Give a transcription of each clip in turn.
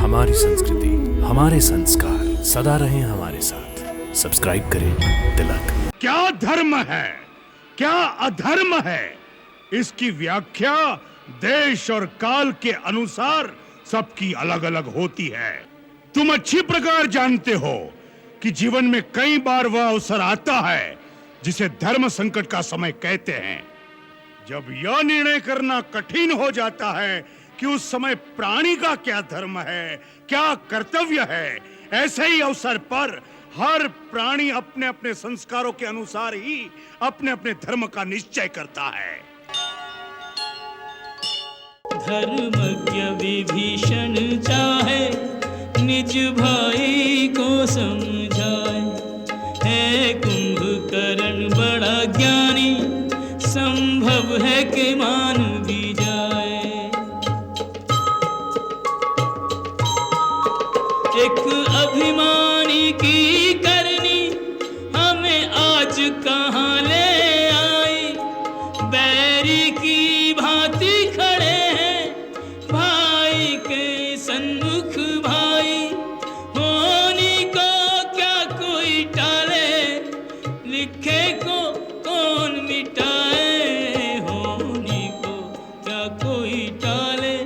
हमारी संस्कृति, हमारे संस्कार सदा रहें हमारे साथ। सब्सक्राइब करें तिलक। क्या धर्म है, क्या अधर्म है, इसकी व्याख्या देश और काल के अनुसार सबकी अलग अलग होती है। तुम अच्छी प्रकार जानते हो कि जीवन में कई बार वह अवसर आता है जिसे धर्म संकट का समय कहते हैं। जब यह निर्णय करना कठिन हो जाता है कि उस समय प्राणी का क्या धर्म है, क्या कर्तव्य है, ऐसे ही अवसर पर हर प्राणी अपने अपने संस्कारों के अनुसार ही अपने अपने धर्म का निश्चय करता है। धर्मज्ञ विभीषण चाहे निज भाई को समझाए, है कुंभकर्ण बड़ा ज्ञानी, संभव है कि मान भी जाए। एक अभिमानी की करनी हमें आज कहाँ ले आई, बैरी की भांति खड़े हैं भाई के सन्मुख भाई, होनी को क्या कोई टाले, लिखे को कौन मिटाए, होनी को क्या कोई टाले,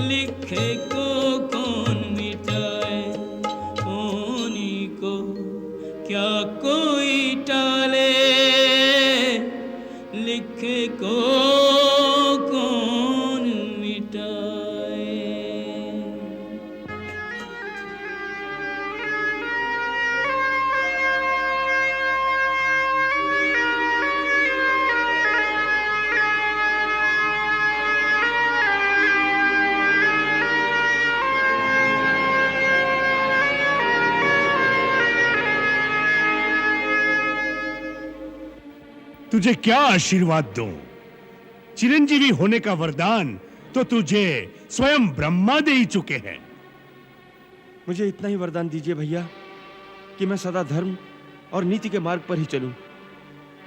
लिखे को कौन मिटाए, होनी को क्या कोई टाले, लिखे को कौन मिटाए। तुझे क्या आशीर्वाद दूं? चिरंजीवी होने का वरदान तो तुझे स्वयं ब्रह्मा दे ही चुके हैं। मुझे इतना ही वरदान दीजिए भैया कि मैं सदा धर्म और नीति के मार्ग पर ही चलूं,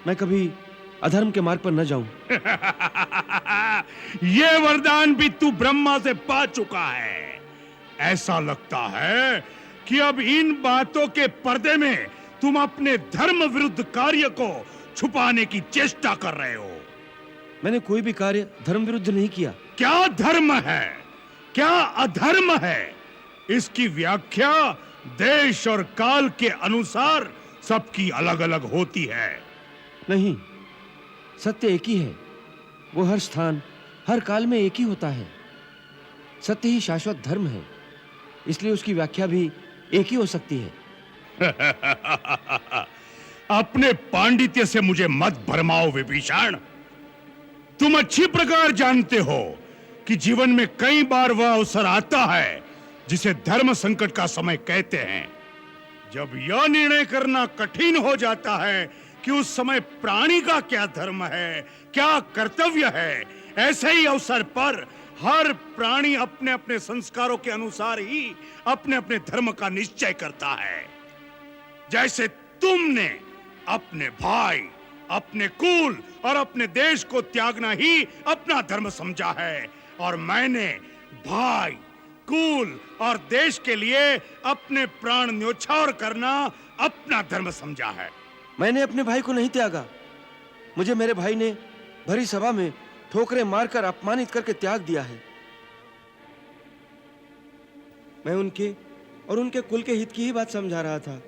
मैं कभी अधर्म के मार्ग पर न जाऊं। यह वरदान भी तू ब्रह्मा से पा चुका है। ऐसा लगता है कि अब इन बातों के पर्दे में तुम अपने धर्म विरुद्ध कार्य को छुपाने की चेष्टा कर रहे हो। मैंने कोई भी कार्य धर्म विरुद्ध नहीं किया। क्या धर्म है, क्या अधर्म है, इसकी व्याख्या देश और काल के अनुसार सबकी अलग अलग होती है। नहीं, सत्य एक ही है, वो हर स्थान हर काल में एक ही होता है। सत्य ही शाश्वत धर्म है, इसलिए उसकी व्याख्या भी एक ही हो सकती है। अपने पांडित्य से मुझे मत भरमाओ विभीषण। तुम अच्छी प्रकार जानते हो कि जीवन में कई बार वह अवसर आता है जिसे धर्म संकट का समय कहते हैं। जब यह निर्णय करना कठिन हो जाता है कि उस समय प्राणी का क्या धर्म है, क्या कर्तव्य है, ऐसे ही अवसर पर हर प्राणी अपने अपने संस्कारों के अनुसार ही अपने अपने धर्म का निश्चय करता है। जैसे तुमने अपने भाई, अपने कुल और अपने देश को त्यागना ही अपना धर्म समझा है, और मैंने भाई, कुल और देश के लिए अपने प्राण न्योछावर करना अपना धर्म समझा है। मैंने अपने भाई को नहीं त्यागा। मुझे मेरे भाई ने भरी सभा में ठोकरें मारकर अपमानित करके त्याग दिया है। मैं उनके और उनके कुल के हित की ही बात समझा रहा था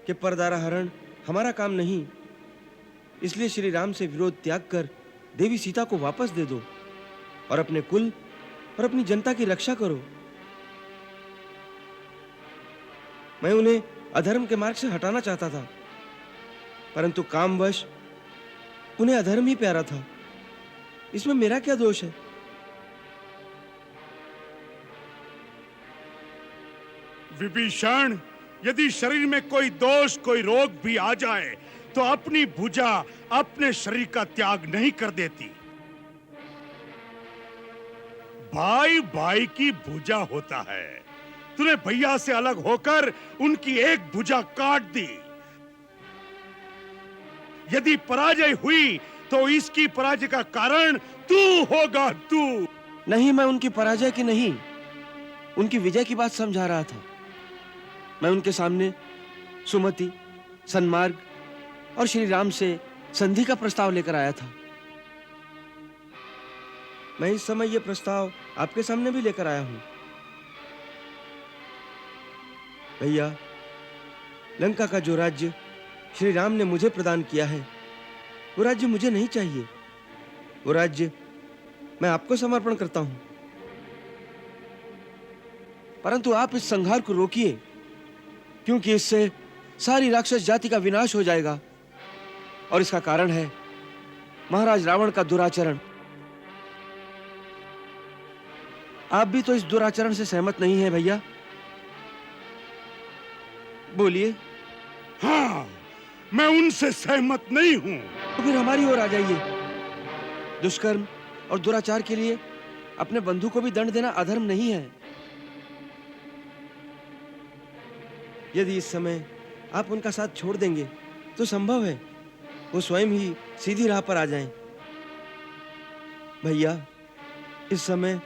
कि परदारा हरण हमारा काम नहीं, इसलिए श्री राम से विरोध त्याग कर देवी सीता को वापस दे दो और अपने कुल और अपनी जनता की रक्षा करो। मैं उन्हें अधर्म के मार्ग से हटाना चाहता था, परंतु कामवश उन्हें अधर्म ही प्यारा था। इसमें मेरा क्या दोष है? विभीषण, यदि शरीर में कोई दोष, कोई रोग भी आ जाए तो अपनी भुजा अपने शरीर का त्याग नहीं कर देती। भाई भाई की भुजा होता है। तूने भैया से अलग होकर उनकी एक भुजा काट दी। यदि पराजय हुई तो इसकी पराजय का कारण तू होगा, तू। नहीं, मैं उनकी पराजय की नहीं, उनकी विजय की बात समझा रहा था। मैं उनके सामने सुमति, सन्मार्ग और श्री राम से संधि का प्रस्ताव लेकर आया था। मैं इस समय यह प्रस्ताव आपके सामने भी लेकर आया हूं। भैया, लंका का जो राज्य श्री राम ने मुझे प्रदान किया है, वो राज्य मुझे नहीं चाहिए। वो राज्य मैं आपको समर्पण करता हूं। परंतु आप इस संहार को रोकिए, क्योंकि इससे सारी राक्षस जाति का विनाश हो जाएगा। और इसका कारण है महाराज रावण का दुराचरण। आप भी तो इस दुराचरण से सहमत नहीं हैं भैया? बोलिए। हाँ, मैं उनसे सहमत नहीं हूं। तो फिर हमारी ओर आ जाइए। दुष्कर्म और दुराचार के लिए अपने बंधु को भी दंड देना अधर्म नहीं है। यदि इस समय आप उनका साथ छोड़ देंगे तो संभव है वो स्वयं ही सीधी राह पर आ जाएं। भैया, इस समय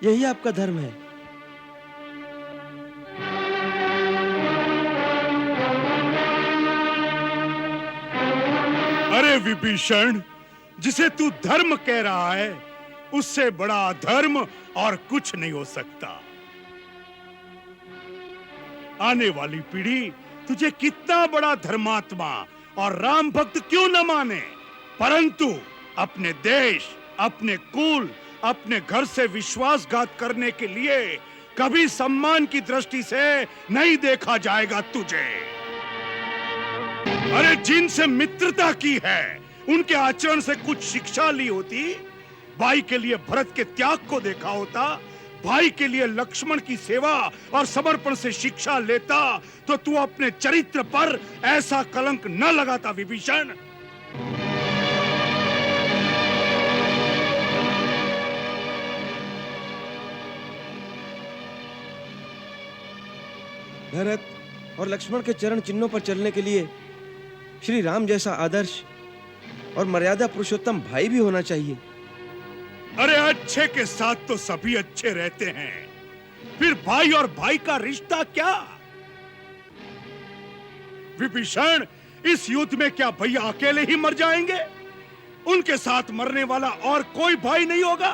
यही आपका धर्म है। अरे विभीषण, जिसे तू धर्म कह रहा है, उससे बड़ा धर्म और कुछ नहीं हो सकता। आने वाली पीढ़ी तुझे कितना बड़ा धर्मात्मा और राम भक्त क्यों न माने, परंतु अपने देश, अपने कुल, अपने घर से विश्वासघात करने के लिए कभी सम्मान की दृष्टि से नहीं देखा जाएगा तुझे। अरे जिनसे मित्रता की है, उनके आचरण से कुछ शिक्षा ली होती, भाई के लिए भरत के त्याग को देखा होता, भाई के लिए लक्ष्मण की सेवा और समर्पण से शिक्षा लेता, तो तू अपने चरित्र पर ऐसा कलंक न लगाता विभीषण। भरत और लक्ष्मण के चरण चिन्हों पर चलने के लिए श्री राम जैसा आदर्श और मर्यादा पुरुषोत्तम भाई भी होना चाहिए। अरे अच्छे के साथ तो सभी अच्छे रहते हैं, फिर भाई और भाई का रिश्ता क्या? विभीषण, इस युद्ध में क्या भैया अकेले ही मर जाएंगे? उनके साथ मरने वाला और कोई भाई नहीं होगा?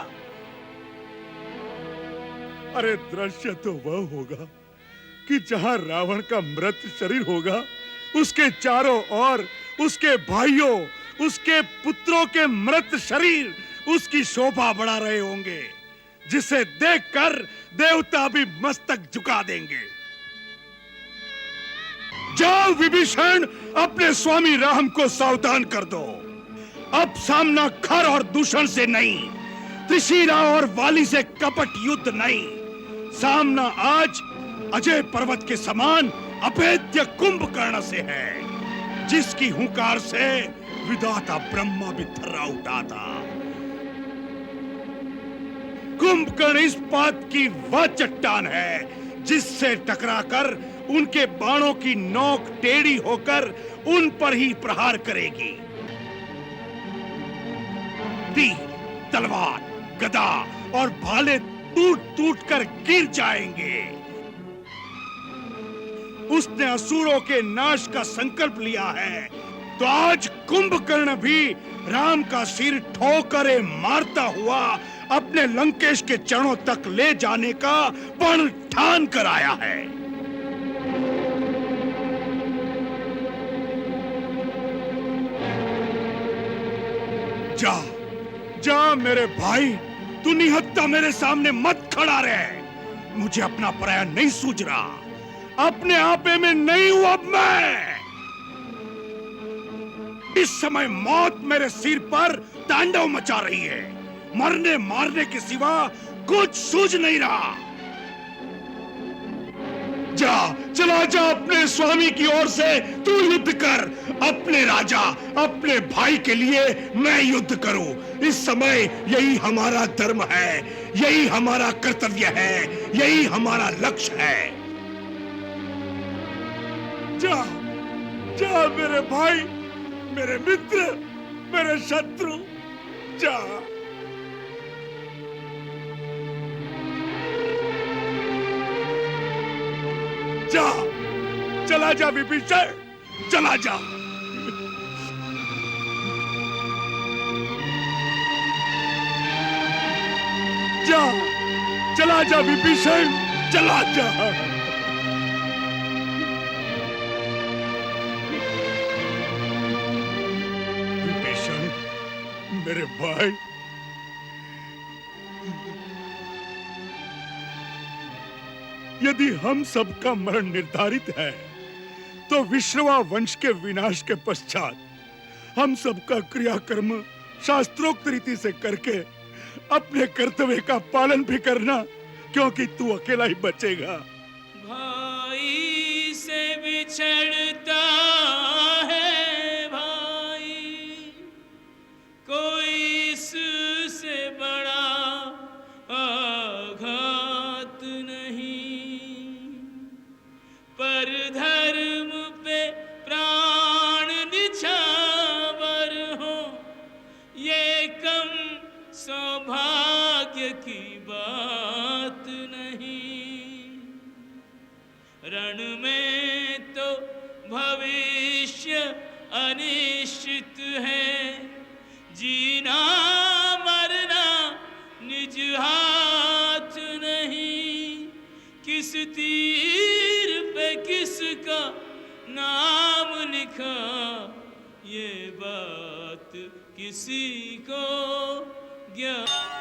अरे दृश्य तो वह होगा कि जहां रावण का मृत शरीर होगा, उसके चारों ओर उसके भाइयों, उसके पुत्रों के मृत शरीर उसकी शोभा बढ़ा रहे होंगे, जिसे देखकर देवता भी मस्तक झुका देंगे। जाओ विभीषण, अपने स्वामी राम को सावधान कर दो। अब सामना खर और दूषण से नहीं, त्रिशिरा और वाली से कपट युद्ध नहीं, सामना आज अजय पर्वत के समान अभेद्य कुंभकर्ण से है, जिसकी हुंकार से विधाता ब्रह्मा भी थर्रा उठा था। कुंभकर्ण इस बात की वह चट्टान है जिससे टकराकर उनके बाणों की नोक टेढ़ी होकर उन पर ही प्रहार करेगी। तीर, तलवार, गदा और भाले टूट-टूट कर गिर जाएंगे। उसने असुरों के नाश का संकल्प लिया है, तो आज कुंभकर्ण भी राम का सिर ठोकरे मारता हुआ अपने लंकेश के चरणों तक ले जाने का पण ठान कर आया है। जा, जा मेरे भाई, तू निहत्था मेरे सामने मत खड़ा रहे। मुझे अपना पराया नहीं सूझ रहा, अपने आपे में नहीं हूं अब मैं। इस समय मौत मेरे सिर पर तांडव मचा रही है, मरने मारने के सिवा कुछ सूझ नहीं रहा। जा, चला जा अपने स्वामी की ओर से तू युद्ध कर। अपने राजा, अपने भाई के लिए मैं युद्ध करूं। इस समय यही हमारा धर्म है, यही हमारा कर्तव्य है, यही हमारा लक्ष्य है। जा, जा मेरे भाई, मेरे मित्र, मेरे शत्रु, जा। जा, चला जा विभीषण, चला जा। जा, चला जा विभीषण, चला जा। विभीषण, मेरे भाई, यदि हम सबका मरण निर्धारित है तो विश्रवा वंश के विनाश के पश्चात हम सबका क्रियाकर्म शास्त्रोक्त रीति से करके अपने कर्तव्य का पालन भी करना, क्योंकि तू अकेला ही बचेगा। भाई से बिछड़ता है भाई, कोई इससे बड़ा आघात नहीं, पर धर्म पे प्राण निछावर हो ये कम सौभाग्य की बात नहीं। रण में तो भविष्य अनिश्चित है, जीना मरना निज हाथ नहीं, किस तीर पे किसका नाम लिखा ये बात किसी को ज्ञान